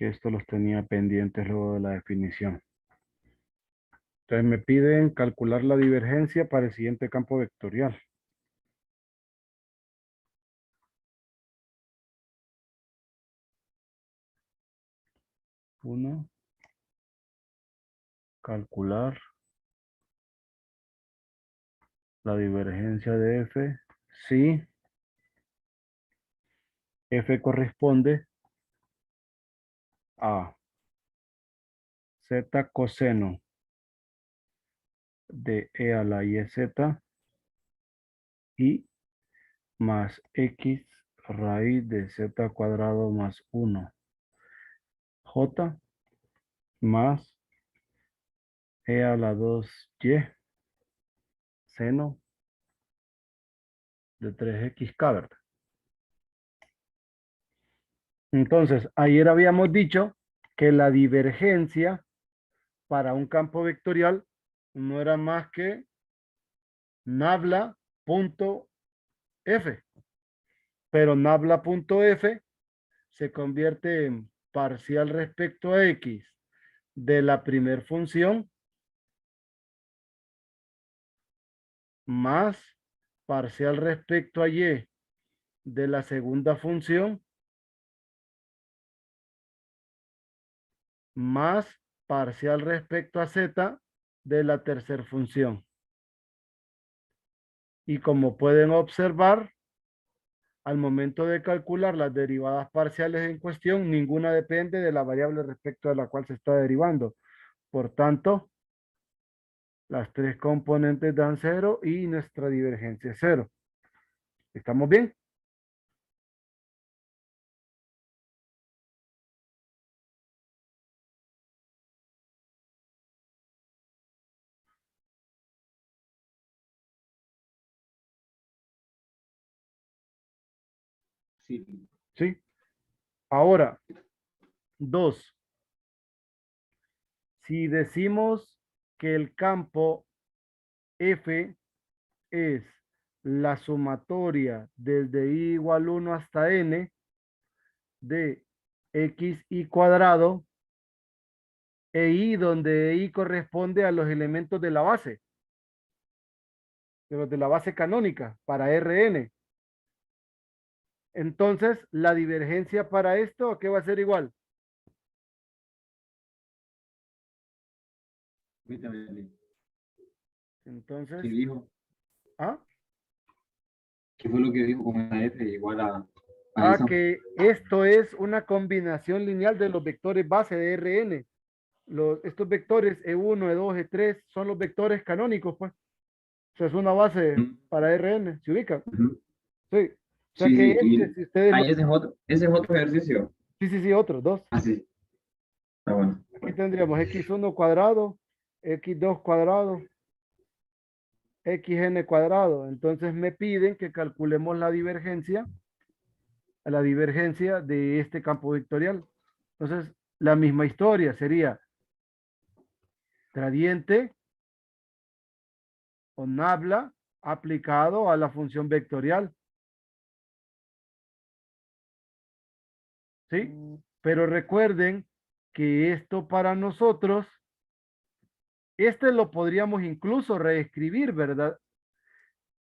que esto los tenía pendientes luego de la definición. Entonces me piden calcular la divergencia para el siguiente campo vectorial. Uno, calcular la divergencia de f si f corresponde a z coseno de e a la y z y más x raíz de z cuadrado más 1 j más e a la 2y seno de 3xk, ¿verdad? Entonces, ayer habíamos dicho que la divergencia para un campo vectorial no era más que nabla.f, pero nabla.f se convierte en parcial respecto a x de la primer función más parcial respecto a y de la segunda función más parcial respecto a z de la tercera función. Y como pueden observar, al momento de calcular las derivadas parciales en cuestión, ninguna depende de la variable respecto a la cual se está derivando. Por tanto, las tres componentes dan cero y nuestra divergencia es cero. ¿Estamos bien? Sí. ¿Sí? Ahora, dos. Si decimos que el campo F es la sumatoria desde i igual 1 hasta n de x y cuadrado, e i donde i corresponde a los elementos de la base, de los de la base canónica para Rn. Entonces, la divergencia para esto, ¿a qué va a ser igual? ¿Qué Entonces, dijo? ¿ah? ¿Qué fue lo que dijo con esa F igual a eso? Que esto es una combinación lineal de los vectores base de Rn. Estos vectores E1, E2, E3 son los vectores canónicos, pues. O sea, es una base Mm, para Rn, ¿se ubica? ujú. Sí. O sea Sí, que sí, este, y si ustedes lo... ahí ese es otro ejercicio. Sí, sí, sí, otros dos. Ah, sí, está bueno. Aquí tendríamos x1 cuadrado, x2 cuadrado, xn cuadrado. Entonces me piden que calculemos la divergencia de este campo vectorial. Entonces, la misma historia sería gradiente o nabla aplicado a la función vectorial, ¿sí? Pero recuerden que esto para nosotros, este lo podríamos incluso reescribir, ¿verdad?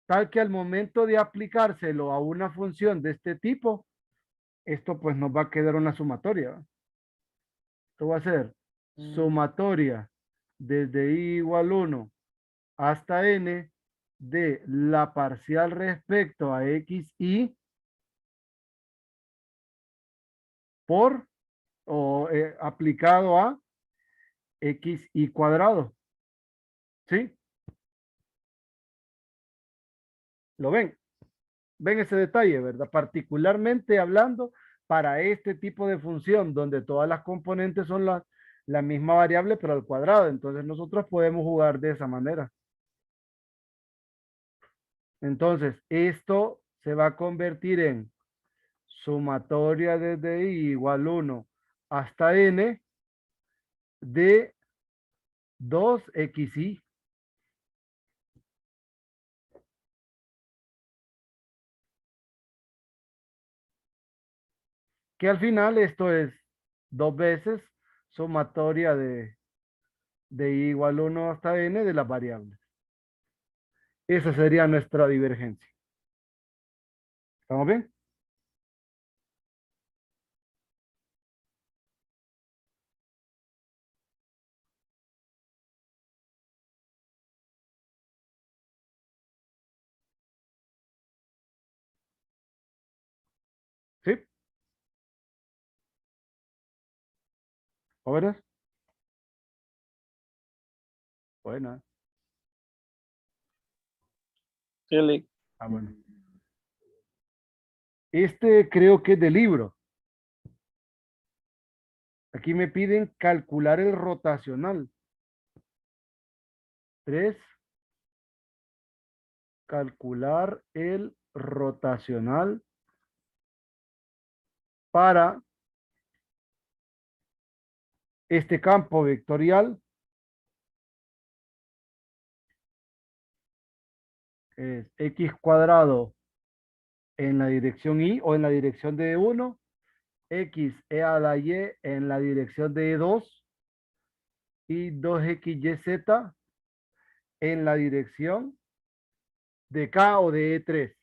Tal que al momento de aplicárselo a una función de este tipo, esto pues nos va a quedar una sumatoria, ¿va? Esto va a ser sumatoria desde i igual 1 hasta n de la parcial respecto a x y por o aplicado a x y cuadrado. ¿Sí? ¿Lo ven? ¿Ven ese detalle, verdad? Particularmente hablando para este tipo de función donde todas las componentes son la misma variable pero al cuadrado. Entonces nosotros podemos jugar de esa manera. Entonces esto se va a convertir en sumatoria desde i igual 1 hasta n de 2xy, que al final esto es dos veces sumatoria de i igual 1 hasta n de las variables. Esa sería nuestra divergencia. ¿Estamos bien? ¿Sí? ¿Jóvenes? Buena. Really? Ah, bueno. Este creo que es de libro. Aquí me piden calcular el rotacional. 3. Calcular el rotacional para este campo vectorial. Es x cuadrado en la dirección y o en la dirección de 1, x e a la y en la dirección de 2 y 2xyz en la dirección de k o de e3.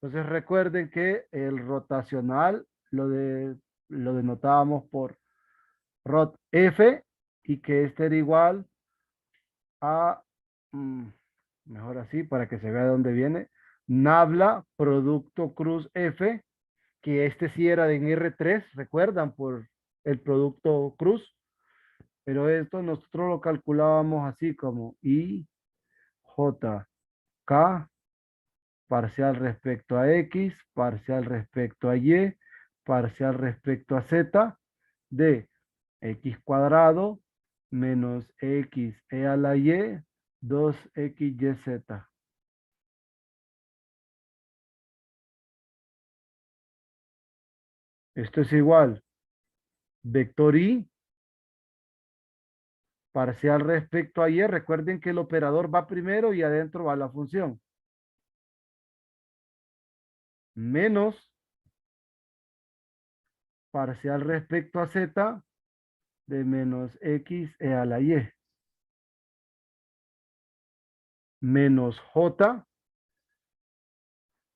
Entonces recuerden que el rotacional lo denotábamos por rot f y que este era igual a, mejor así para que se vea de dónde viene, nabla producto cruz f, que este sí era en R3, recuerdan, por el producto cruz, pero esto nosotros lo calculábamos así como I, J, K, parcial respecto a X, parcial respecto a Y, parcial respecto a Z, de X cuadrado menos X e a la Y, 2xyz. Esto es igual, vector I, parcial respecto a Y. Recuerden que el operador va primero y adentro va la función. Menos parcial respecto a Z de menos X e a la Y. Menos J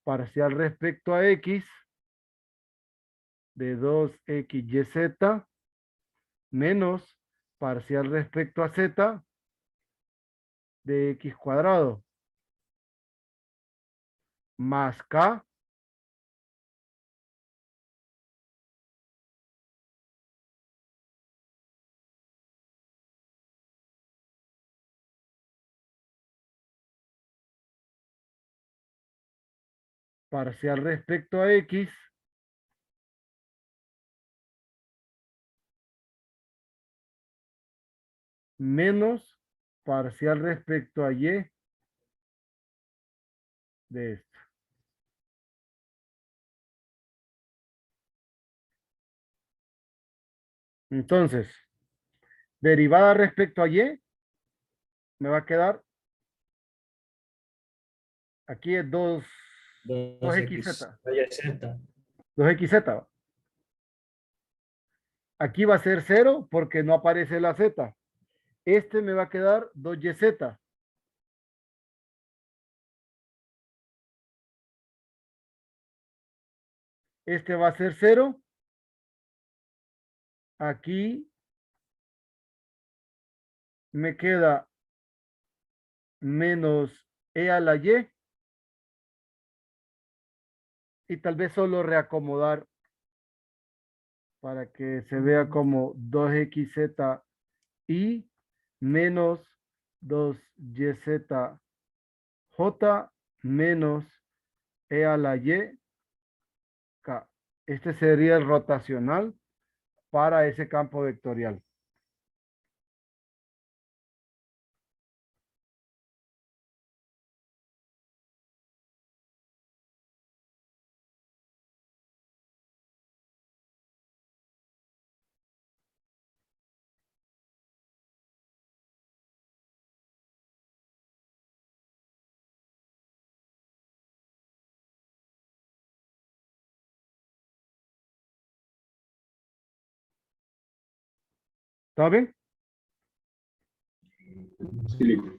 parcial respecto a X de 2xyz menos parcial respecto a Z de X cuadrado más K parcial respecto a X menos parcial respecto a Y de esto. Entonces, derivada respecto a Y me va a quedar, aquí es 2x, 2xz. vaya z. 2xz. Aquí va a ser 0 porque no aparece la z. Este me va a quedar 2yz. Este va a ser 0. Aquí me queda menos e a la y. Y tal vez solo reacomodar para que se vea como 2xz y menos 2yz j menos e a la y k. Este sería el rotacional para ese campo vectorial. ¿Está bien? Sí, listo.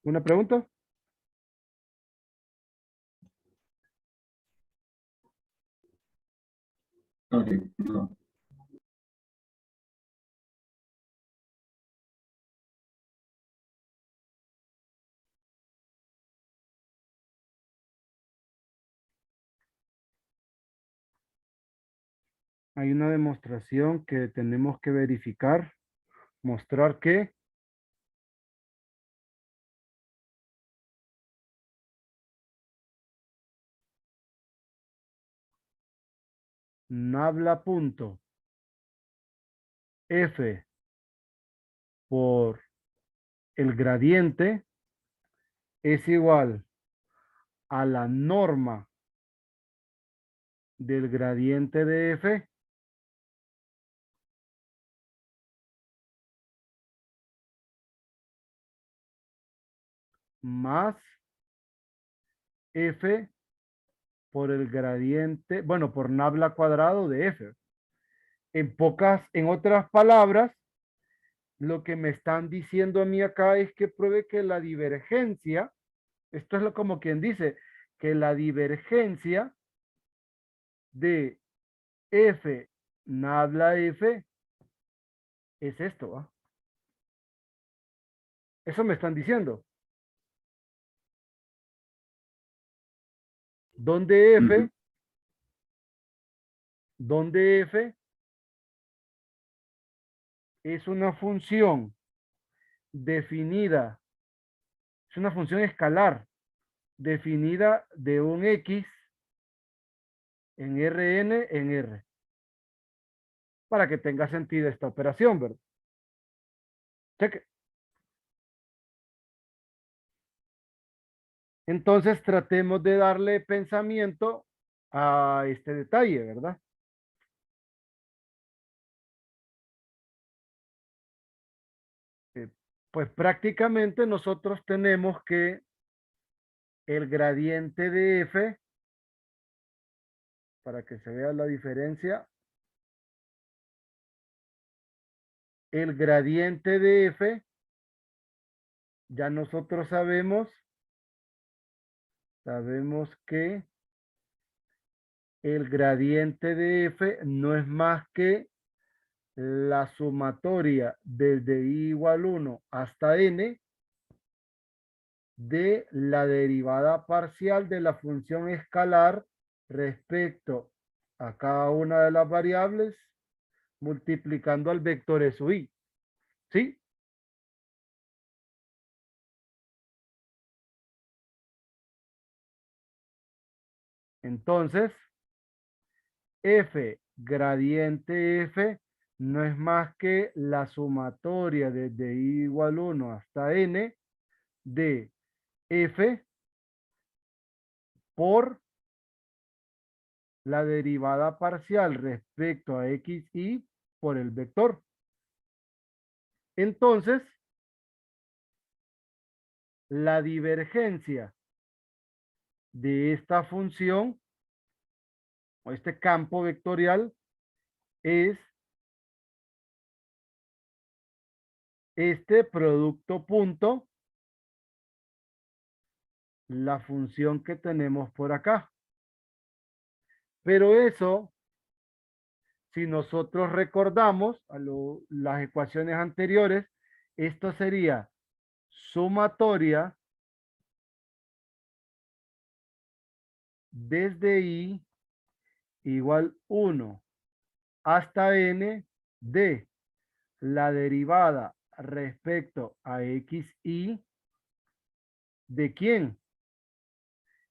¿Una pregunta? Ok, no. Hay una demostración que tenemos que verificar, mostrar que nabla punto F por el gradiente es igual a la norma del gradiente de F más F por el gradiente, bueno, por nabla cuadrado de F. En otras palabras, lo que me están diciendo a mí acá es que pruebe que la divergencia, esto es como quien dice, que la divergencia de F nabla F es esto, ¿va? Eso me están diciendo. Donde Ujú. F, donde F es una función definida, es una función escalar definida de un X en Rn en R, para que tenga sentido esta operación, ¿verdad? Cheque. Entonces tratemos de darle pensamiento a este detalle, ¿verdad? Eh, pues prácticamente nosotros tenemos que el gradiente de F, para que se vea la diferencia, el gradiente de F, ya nosotros sabemos que el gradiente de F no es más que la sumatoria desde i igual 1 hasta n de la derivada parcial de la función escalar respecto a cada una de las variables multiplicando al vector eso i. ¿Sí? Entonces, f gradiente f no es más que la sumatoria desde i igual 1 hasta n de f por la derivada parcial respecto a xy por el vector. Entonces, la divergencia de esta función o este campo vectorial es este producto punto, la función que tenemos por acá. Pero eso, si nosotros recordamos las ecuaciones anteriores, esto sería sumatoria desde i igual 1 hasta n de la derivada respecto a xy de quién?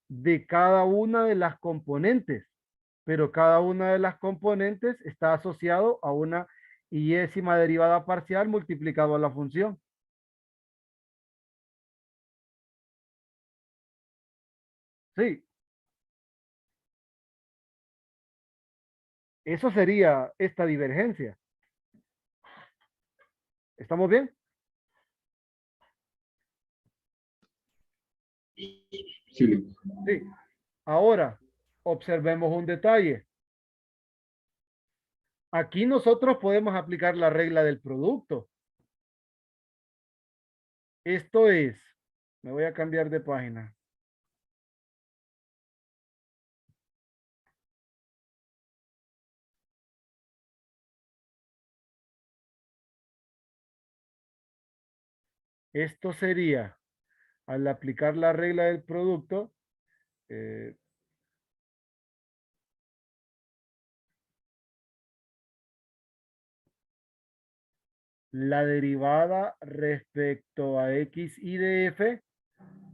De cada una de las componentes, pero cada una de las componentes está asociado a una iésima derivada parcial multiplicado a la función. Sí, Eso sería esta divergencia. ¿Estamos bien? Sí. Sí. Ahora, observemos un detalle. Aquí nosotros podemos aplicar la regla del producto. Esto es, me voy a cambiar de página. Esto sería, al aplicar la regla del producto, eh, la derivada respecto a x y de f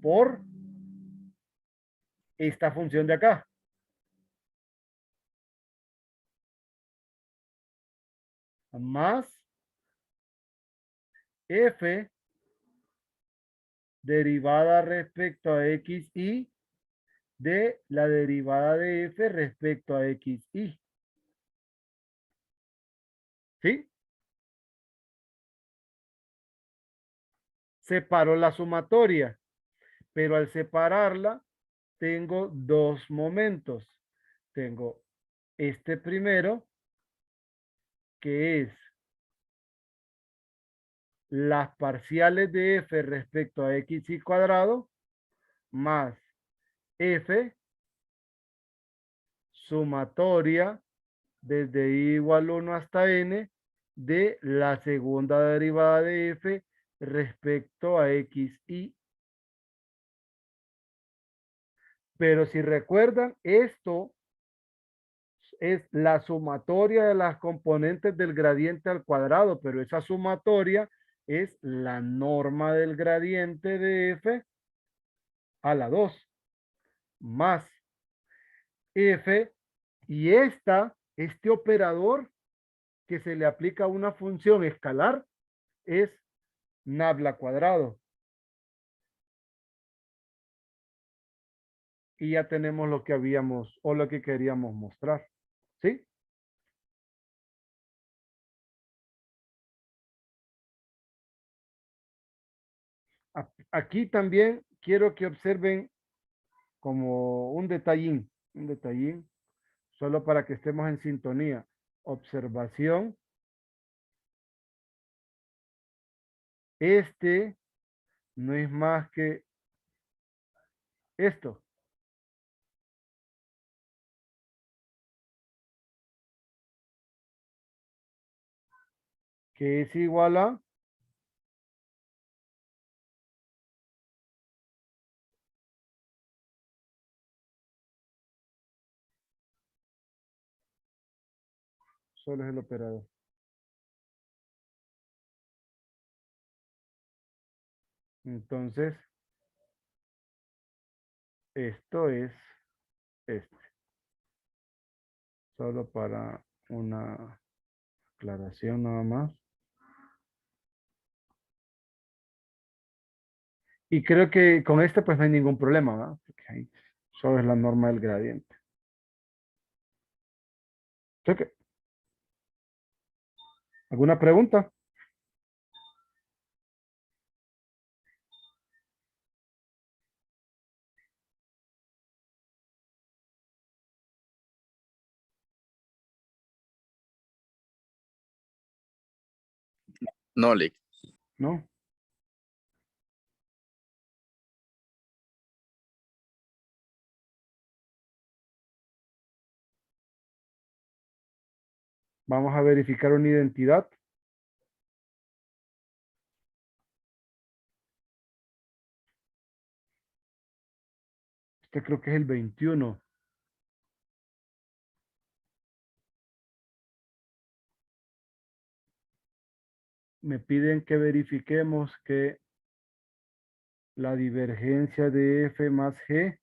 por esta función de acá. Más f derivada respecto a x y de la derivada de f respecto a x y. ¿Sí? Separo la sumatoria, pero al separarla tengo dos momentos. Tengo este primero, que es las parciales de f respecto a x y cuadrado, más f sumatoria desde i igual 1 hasta n de la segunda derivada de f respecto a x y. Pero si recuerdan, esto es la sumatoria de las componentes del gradiente al cuadrado, pero esa sumatoria es la norma del gradiente de f a la 2 más f y este operador que se le aplica a una función escalar es nabla cuadrado. Y ya tenemos lo que habíamos o lo que queríamos mostrar. ¿Sí? Aquí también quiero que observen como un detallín, solo para que estemos en sintonía. Observación. Este no es más que esto. Que es igual a solo es el operador. Entonces, esto es este. Solo para una aclaración nada más. Y creo que con este pues no hay ningún problema, ¿verdad? Porque ahí solo es la norma del gradiente. Ok. ¿Alguna pregunta? No, Lick. ¿No? Vamos a verificar una identidad. Este creo que es el 21. Me piden que verifiquemos que la divergencia de F más G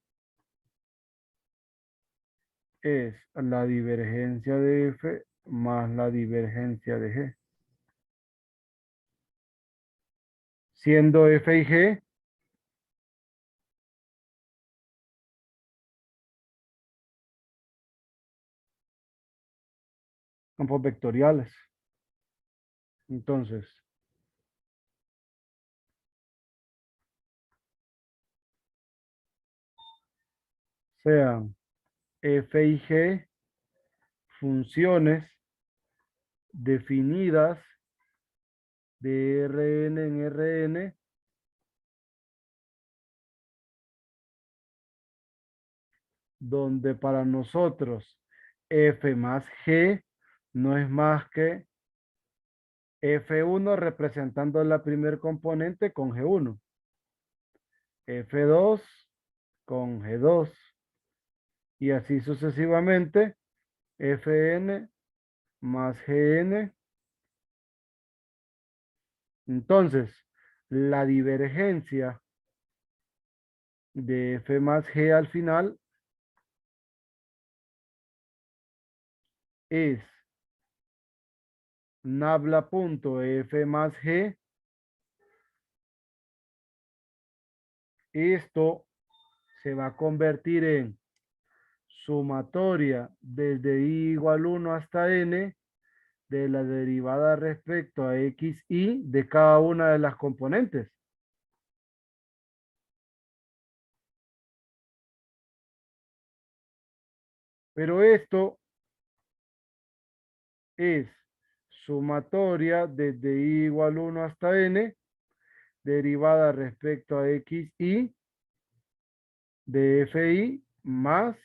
es la divergencia de F más la divergencia de G. Siendo F y G campos vectoriales. Entonces, sean f y g funciones definidas de Rn en Rn donde para nosotros f más g no es más que f1 representando la primer componente con g1, f2 con g2 y así sucesivamente fn más gn. Entonces, la divergencia de f más g al final es nabla.f más g. Esto se va a convertir en sumatoria desde i igual 1 hasta n de la derivada respecto a x y de cada una de las componentes. Pero esto es sumatoria desde i igual 1 hasta n derivada respecto a x y de fi más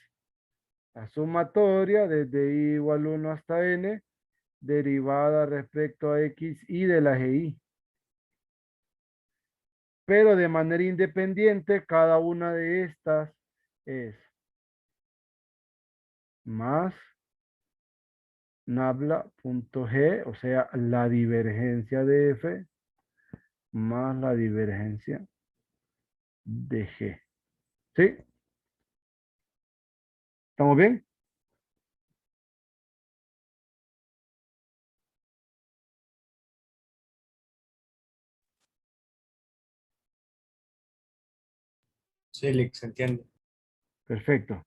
la sumatoria desde i igual 1 hasta n derivada respecto a x y de la gi. Pero de manera independiente, cada una de estas es más nabla.g, o sea, la divergencia de f más la divergencia de g. ¿Sí? ¿Estamos bien? Sí, Lick, se entiende. Perfecto.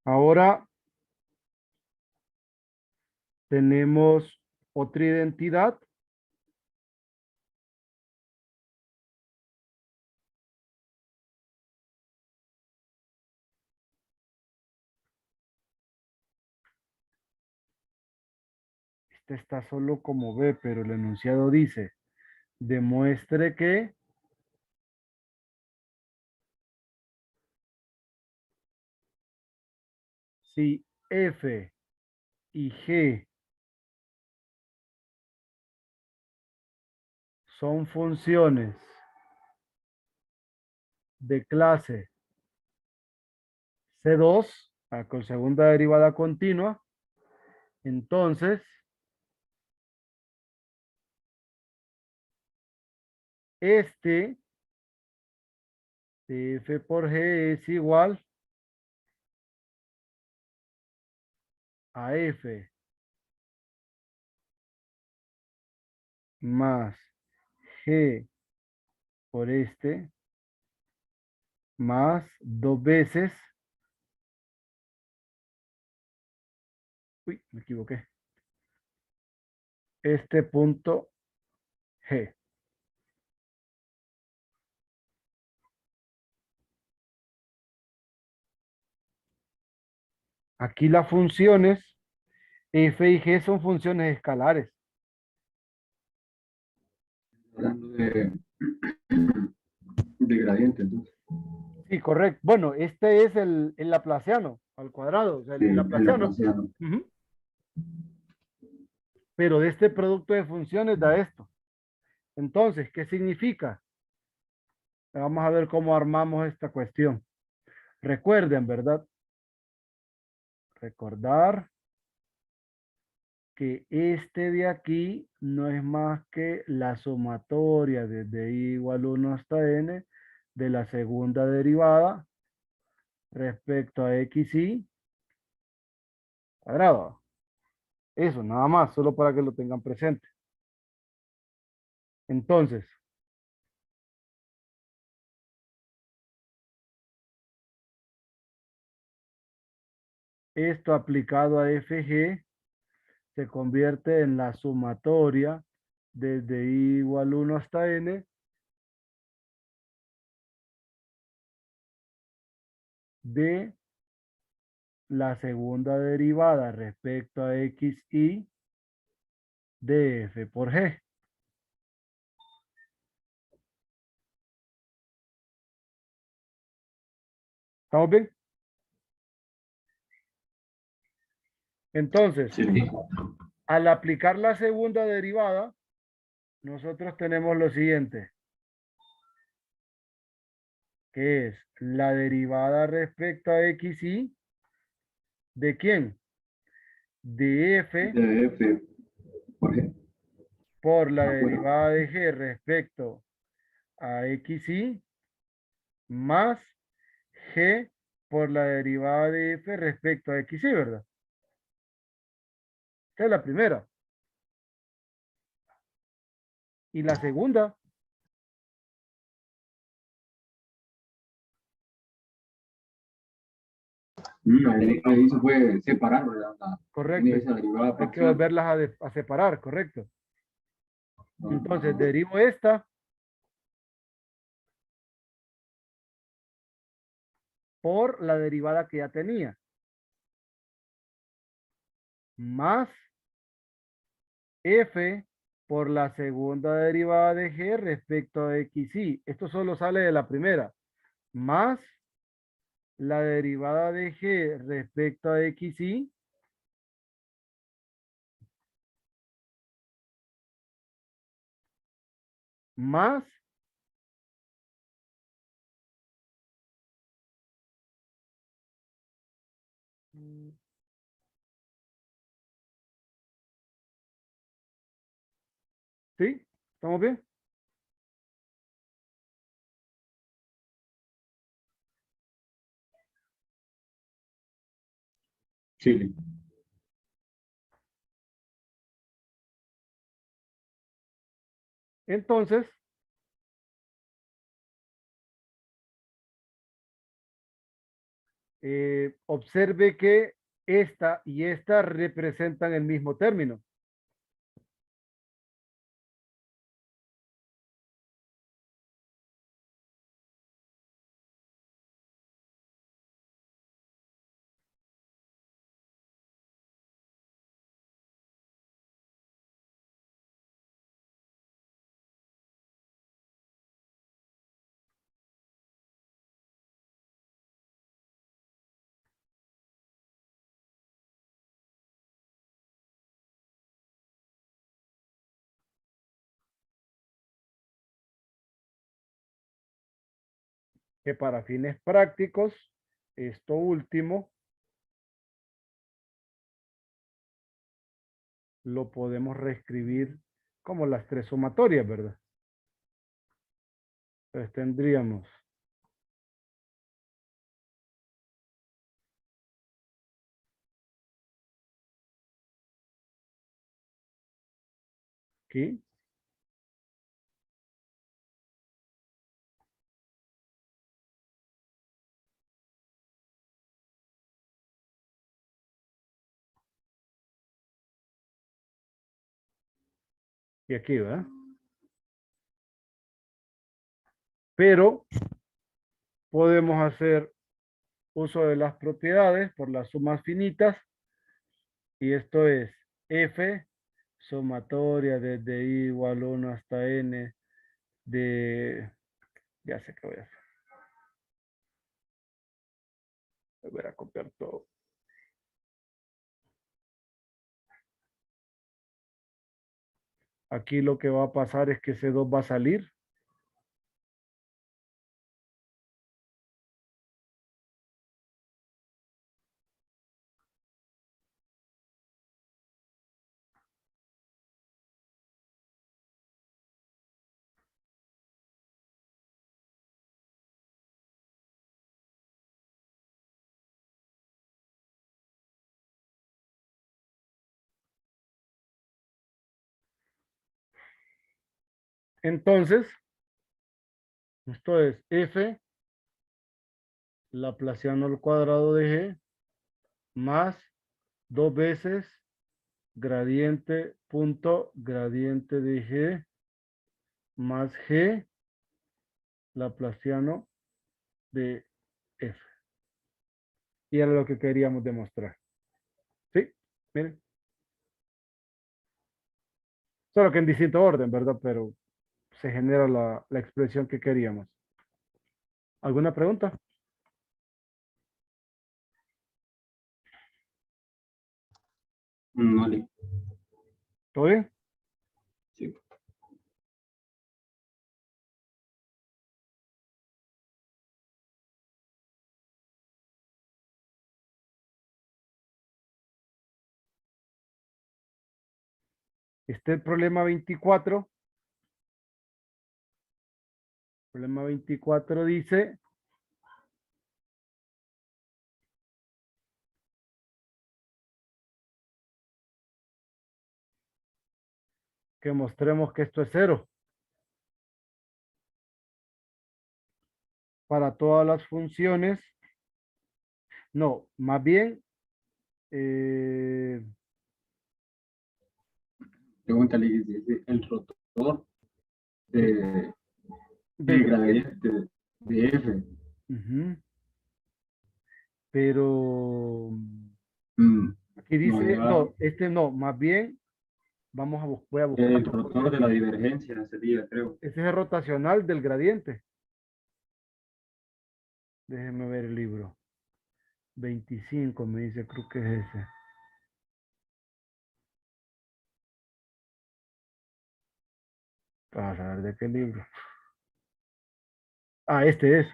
Ahora tenemos otra identidad. Este está solo como B, pero el enunciado dice, demuestre que si f y g son funciones de clase C2, con segunda derivada continua, entonces este de f por g es igual a f más g por este más dos veces, uy, me equivoqué, este punto g. Aquí las funciones f y g son funciones escalares. Hablando de gradiente, entonces. Sí, correcto. Bueno, este es el laplaciano al cuadrado, o sea, Sí, el el laplaciano. laplaciano. Ujú. Pero de este producto de funciones da esto. Entonces, ¿qué significa? Vamos a ver cómo armamos esta cuestión. Recuerden, ¿verdad? Recordar que este de aquí no es más que la sumatoria desde i igual 1 hasta n de la segunda derivada respecto a x y cuadrado. Eso, nada más, solo para que lo tengan presente. Entonces, esto aplicado a FG se convierte en la sumatoria desde i igual 1 hasta n de la segunda derivada respecto a xy de f por g. ¿Estamos bien? Entonces, Sí. al aplicar la segunda derivada, nosotros tenemos lo siguiente, que es la derivada respecto a xy, ¿de quién? De f De F, por ejemplo. por la De acuerdo. derivada de g respecto a xy más g por la derivada de f respecto a xy, ¿verdad? Esta es la primera. Y la segunda, Ahí se puede separar, ¿verdad? correcto, Tiene esa derivada hay que parcial. volverlas a separar, correcto. Entonces, Ah, derivo esta por la derivada que ya tenía, más f por la segunda derivada de g respecto a xy. Esto solo sale de la primera, más la derivada de g respecto a xy más ¿sí? ¿Estamos bien? sí. Entonces, observe que esta y esta representan el mismo término. Que para fines prácticos, esto último lo podemos reescribir como las tres sumatorias, ¿verdad? Entonces tendríamos aquí, y aquí, ¿verdad? Pero podemos hacer uso de las propiedades por las sumas finitas, y esto es f sumatoria desde i igual 1 hasta n de, ya sé qué voy a hacer. Voy a copiar todo. Aquí lo que va a pasar es que ese 2 va a salir. Entonces, esto es f laplaciano al cuadrado de g más 2 veces gradiente punto gradiente de G más G laplaciano de F. Y era lo que queríamos demostrar. ¿Sí? Miren. Solo que en distinto orden, ¿verdad? Pero se genera la expresión que queríamos. ¿Alguna pregunta? No, Lick. ¿Todo bien? Sí. El problema 24. Problema 24 dice que mostremos que esto es cero para todas las funciones. No, más bien, Pregúntale si dice el rotor de, del del gradiente. gradiente de F. Ujú. Pero Mm, aquí no dice, lleva no, este no, más bien, voy a el buscarlo rotor porque de la divergencia, sería, creo. ese es el rotacional del gradiente. Déjenme ver el libro. 25 me dice, creo que es ese. Para saber de qué libro. Ah, este es.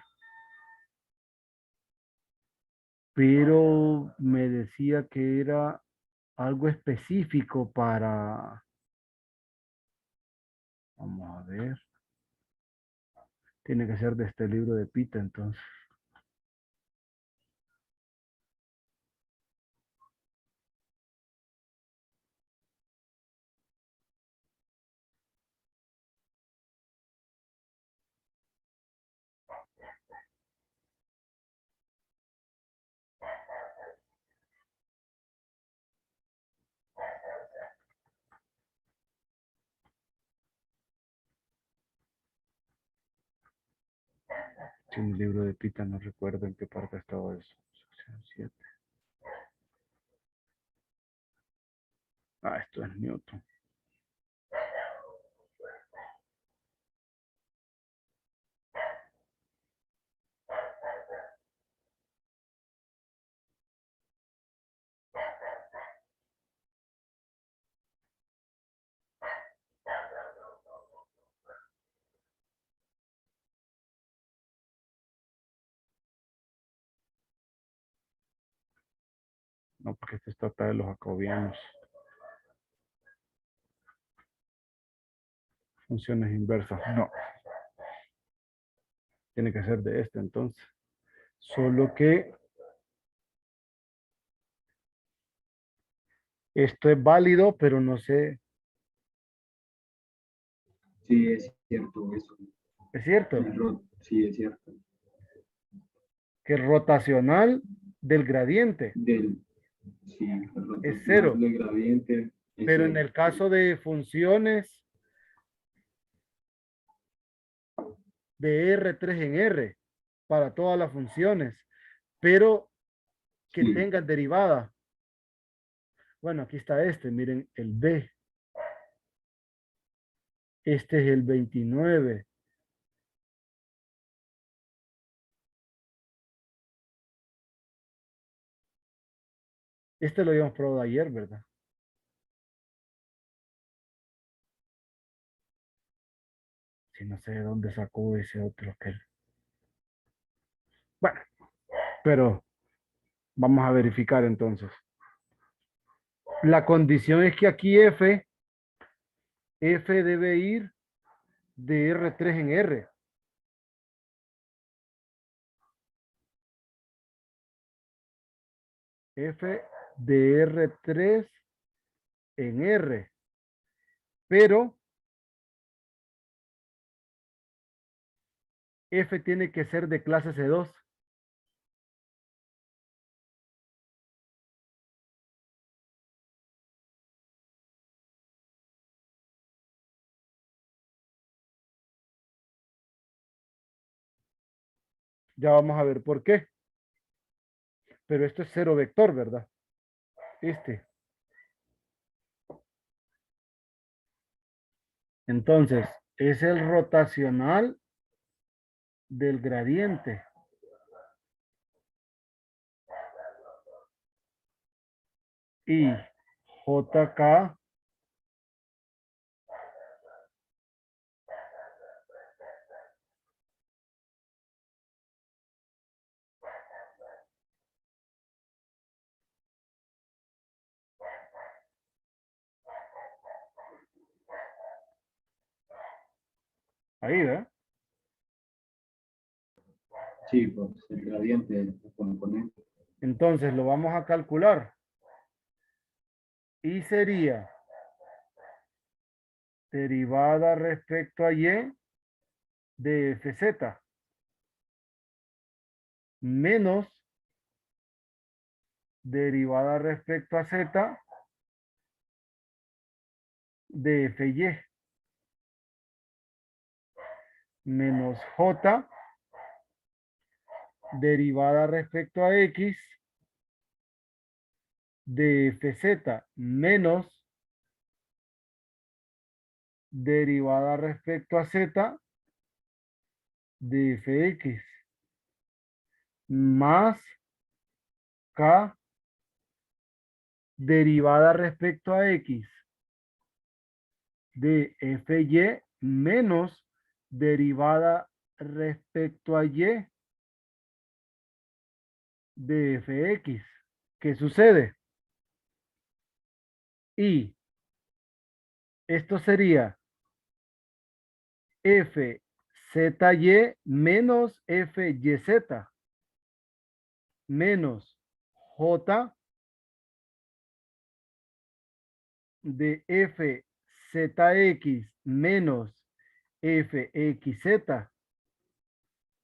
Pero me decía que era algo específico para, vamos a ver, tiene que ser de este libro de Pita, entonces. Si en el libro de Pita no recuerdo en qué parte estaba eso. Sección 7. Ah, esto es Newton. No, porque este trata de los jacobianos. Funciones inversas. No. Tiene que ser de este entonces. Solo que esto es válido, pero no sé. Sí, es cierto eso. Es cierto Sí, es cierto. que el rotacional del gradiente Del, sí, el es rotacional cero. del gradiente es Pero en cero. el caso de funciones de R3 en R, para todas las funciones, pero que Sí, tengan derivada. Bueno, aquí está este, miren, el B. Este es el 29. Este lo habíamos probado ayer, ¿verdad? Si no sé de dónde sacó ese otro que... Bueno, pero vamos a verificar entonces. La condición es que aquí F debe ir de R3 en R. F de R3 en R. Pero F tiene que ser de clase C2. Ya vamos a ver por qué. Pero esto es cero vector, ¿verdad? Entonces, es el rotacional del gradiente. Y JK ahí, ¿verdad? Sí, pues el gradiente del componente. Entonces lo vamos a calcular. Y sería derivada respecto a Y de FZ menos derivada respecto a Z de FY menos J derivada respecto a X de FZ menos derivada respecto a Z de Fx más K derivada respecto a X de Fy menos derivada respecto a Y de Fx. ¿Qué sucede? Y esto sería FZY menos FYZ menos J de FZX menos FXZ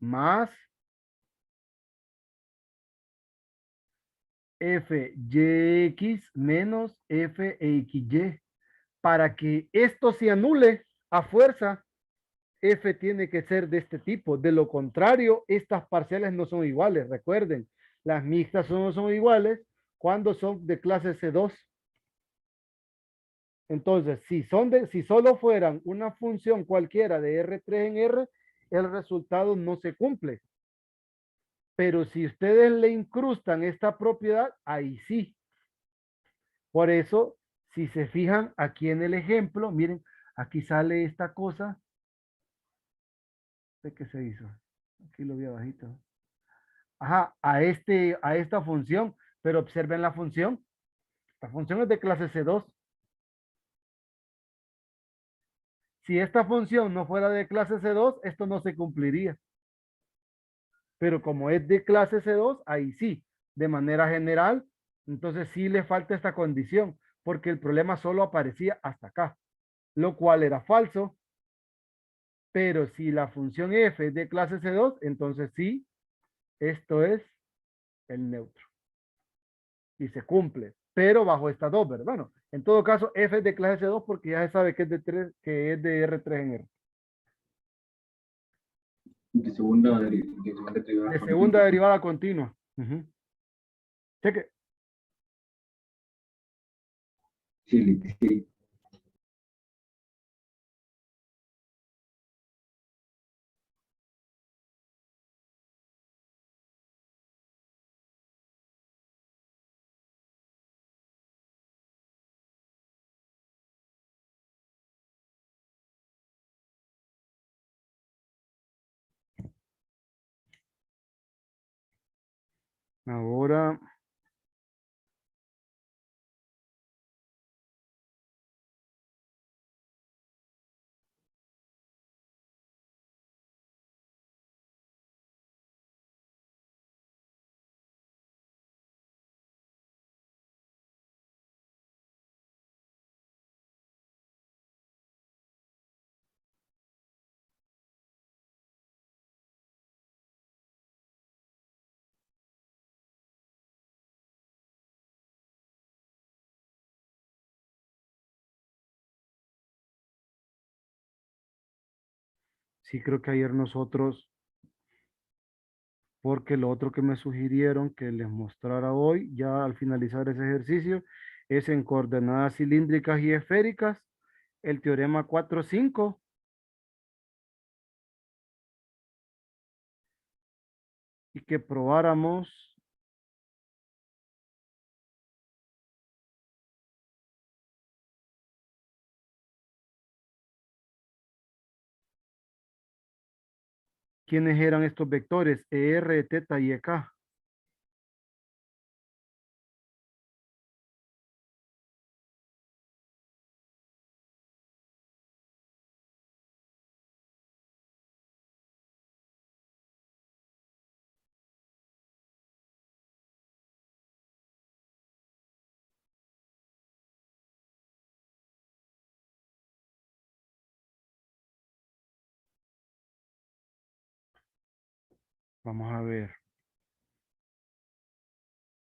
más FYX menos FXY. Para que esto se anule a fuerza, F tiene que ser de este tipo. De lo contrario, estas parciales no son iguales. Recuerden, las mixtas no son iguales cuando son de clase C2. Entonces, si solo fueran una función cualquiera de R3 en R, el resultado no se cumple. Pero si ustedes le incrustan esta propiedad, ahí sí. Por eso, si se fijan aquí en el ejemplo, miren, aquí sale esta cosa. ¿De qué se hizo? Aquí lo vi abajito. Ajá, a esta función, pero observen la función. La función es de clase C2. Si esta función no fuera de clase C2, esto no se cumpliría. Pero como es de clase C2, ahí sí, de manera general, entonces sí le falta esta condición, porque el problema solo aparecía hasta acá, lo cual era falso, pero si la función f es de clase C2, entonces sí, esto es el neutro y se cumple, pero bajo estas dos, ¿verdad? Bueno, en todo caso, f es de clase C2 porque ya se sabe que es de 3, que es de R3 en R. De segunda derivada De segunda continua. derivada continua. Ujú. Cheque. Sí, sí. Ahora, sí creo que ayer nosotros porque lo otro que me sugirieron que les mostrara hoy, ya al finalizar ese ejercicio, es en coordenadas cilíndricas y esféricas, el teorema 4.5, y que probáramos quiénes eran estos vectores, ER, teta y EK. Vamos a ver.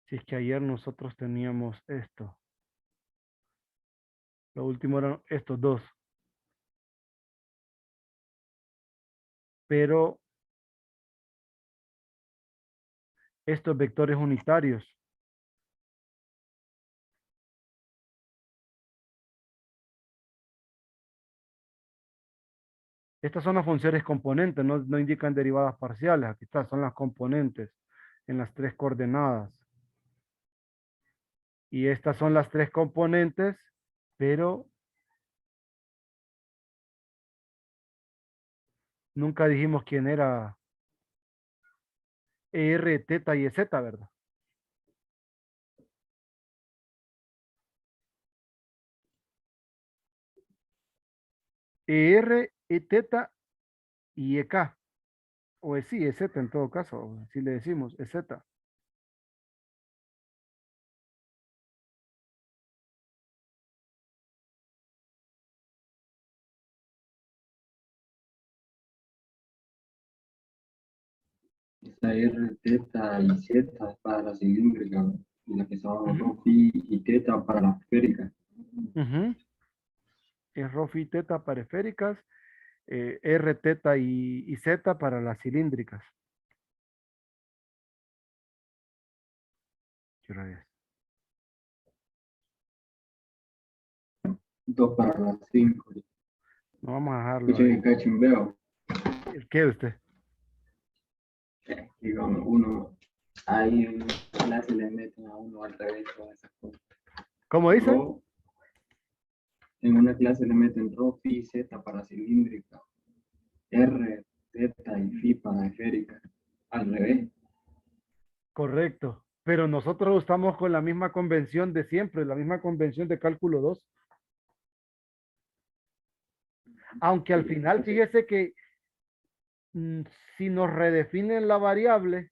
Si es que ayer nosotros teníamos esto. Lo último eran estos dos. Pero estos vectores unitarios. Estas son las funciones componentes, no indican derivadas parciales. Aquí está, son las componentes en las tres coordenadas. Y estas son las tres componentes, pero nunca dijimos quién era ER, teta y Z, ¿verdad? ER, E teta y EK. O es sí, EZ en todo caso, si le decimos EZ. Esta R, teta y Z es para la cilíndrica, y la que estaba Ujú, rho, phi y teta para la esférica. ujú. Es rho, phi, teta periféricas, R, teta y Z para las cilíndricas. ¿Qué hora es? 2 para las 5. No vamos a dejarlo Escuchen ahí. el cachimbeo. ¿El qué usted? Digamos, uno, ahí en clase le meten a uno al revés todas esas cosas. ¿Cómo dice? Rho, en una clase le meten rho, phi, z para cilíndrica, R, teta y phi para esférica. Al revés. Correcto. Pero nosotros estamos con la misma convención de siempre, la misma convención de cálculo 2. Aunque al final, fíjese que mm, si nos redefinen la variable,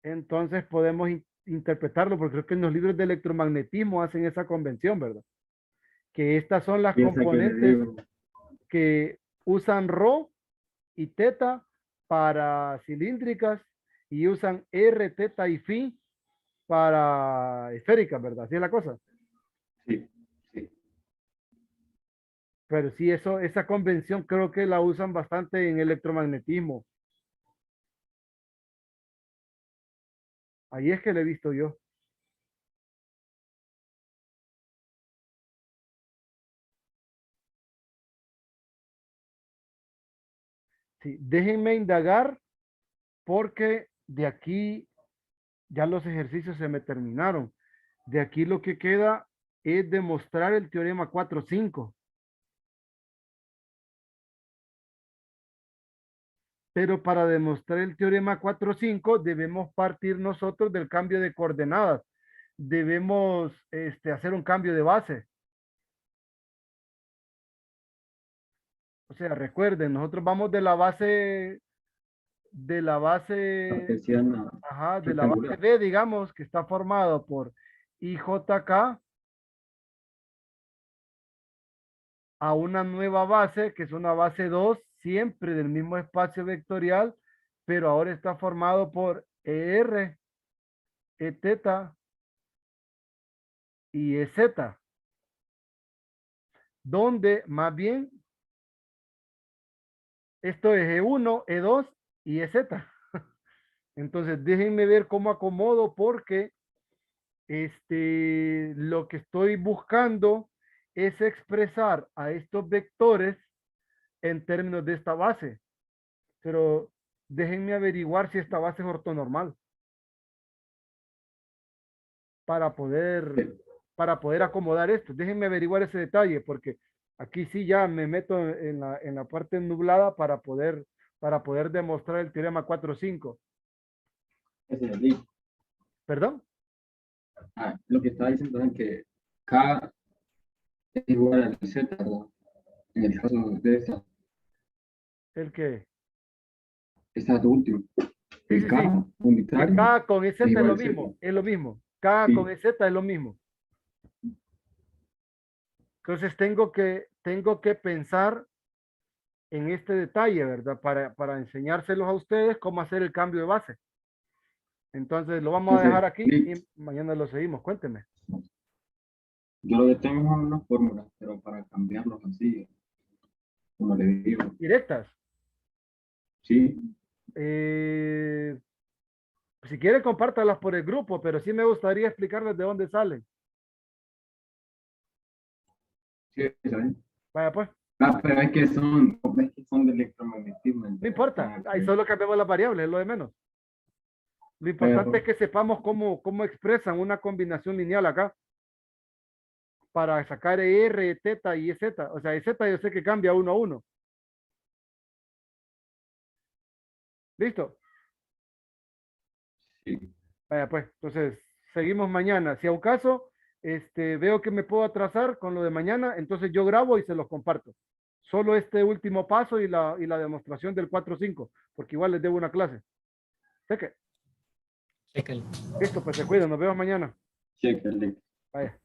entonces podemos interpretarlo, porque creo que en los libros de electromagnetismo hacen esa convención, ¿verdad? Que estas son las Piensa que le componentes digo, que usan rho y teta para cilíndricas y usan R, teta y phi para esféricas, ¿verdad? Así es la cosa. sí, sí. Pero sí, esa convención creo que la usan bastante en electromagnetismo. Ahí es que la he visto yo. Sí, déjenme indagar porque de aquí ya los ejercicios se me terminaron. De aquí lo que queda es demostrar el teorema 4.5. Pero para demostrar el teorema 4.5 debemos partir nosotros del cambio de coordenadas. Debemos hacer un cambio de base. O sea, recuerden, nosotros vamos de la base, Cartesiana ajá, de la base rectangular. B, digamos, que está formado por IJK a una nueva base, que es una base 2 siempre del mismo espacio vectorial, pero ahora está formado por ER, E teta y EZ, donde más bien esto es E1, E2 y EZ. Entonces, déjenme ver cómo acomodo porque lo que estoy buscando es expresar a estos vectores en términos de esta base. Pero déjenme averiguar si esta base es ortonormal para poder acomodar esto. Déjenme averiguar ese detalle porque aquí sí ya me meto en la parte nublada para poder demostrar el teorema 4.5. Ese es Lick. ¿Perdón? Lo que está diciendo es que K es igual al Z, ¿verdad? En el caso de ¿El qué? esta última. Sí, El sí, K sí. unitario K con EZ es es igual lo al Z. mismo, es lo mismo. K Sí. con EZ es lo mismo. Entonces tengo que pensar en este detalle, ¿verdad? Para enseñárselos a ustedes cómo hacer el cambio de base. Entonces lo vamos a dejar Entonces, aquí Lick, y mañana lo seguimos. Cuénteme. yo lo que tengo son unas fórmulas, pero para cambiarlos así, como le digo, Directas. sí, Si quiere, compártalas por el grupo, pero sí me gustaría explicarles de dónde salen. sí, ¿saben? Vaya pues, Pero es que son de electromagnetismo. no Entonces, importa. Ahí solo cambiamos las variables, es lo de menos. Lo importante pero, es que sepamos cómo expresan una combinación lineal acá para sacar R, teta y EZ. O sea, EZ yo sé que cambia uno a uno. ¿Listo? sí, Vaya pues, entonces seguimos mañana. Si a un caso, veo que me puedo atrasar con lo de mañana, entonces yo grabo y se los comparto. Solo este último paso y la demostración del 4.5, porque igual les debo una clase. Sé que, Chécale. listo, pues se cuidan, nos vemos mañana. cheque, Vaya.